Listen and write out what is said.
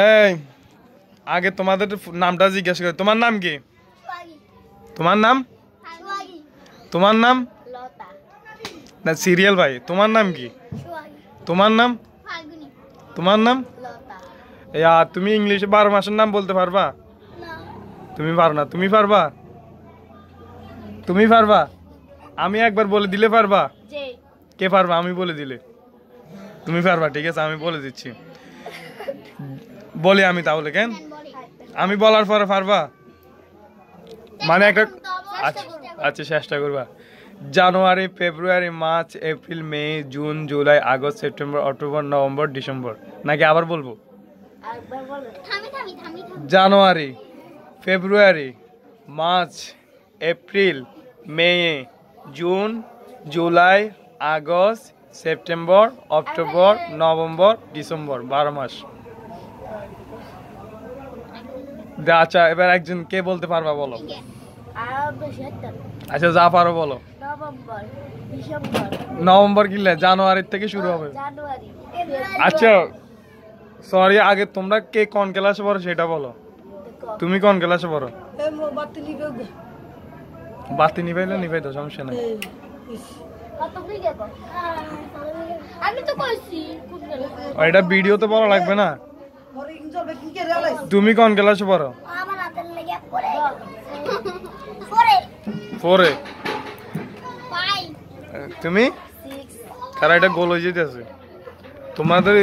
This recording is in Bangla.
এই আগে তোমাদের নামটা জিজ্ঞাসা করি, তোমার নাম কি? তোমার নাম? তোমার নাম না সিরিয়াল ভাই, তোমার নাম কি? তোমার নাম? তোমার নাম? তুমি ইংলিশে 12 মাসের নাম বলতে পারবা? তুমি পারো না। তুমি পারবা? তুমি পারবা? আমি একবার বলে দিলে পারবা? কে পারবা? আমি বলে দিলে তুমি পারবা। ঠিক আছে, আমি বলে দিচ্ছি। বলি আমি তাহলে। কেন আমি বলার পরে পারবা? মানে একটা আচ্ছা চেষ্টা করবা। জানুয়ারি, ফেব্রুয়ারি, মার্চ, এপ্রিল, মে, জুন, জুলাই, আগস্ট, সেপ্টেম্বর, অক্টোবর, নভেম্বর, ডিসেম্বর। নাকি আবার বলবো? জানুয়ারি, ফেব্রুয়ারি, মার্চ, এপ্রিল, মে, জুন, জুলাই, আগস্ট, সেপ্টেম্বর, অক্টোবর, নভেম্বর, ডিসেম্বর। 12 মাস। আচ্ছা এবার একজন কে বলতে পারবা বলো? আচ্ছা যা পারো বলো। নভেম্বর কিনলে জানুয়ারির থেকে শুরু হবে। আচ্ছা সরি, আগে তোমরা কে কোন ক্লাসে পড়ো সেটা বলো। তুমি কোন ক্লাসে পড়ো? বাতি নিভাইলে নিভাই তো, সমস্যা নাই। এটা ভিডিওতে বলা লাগবে না। তুমি কোন ক্লাসে পড়ো? 4 তুমি? কারা এটা গোল হয়ে যেতেছে তোমাদের।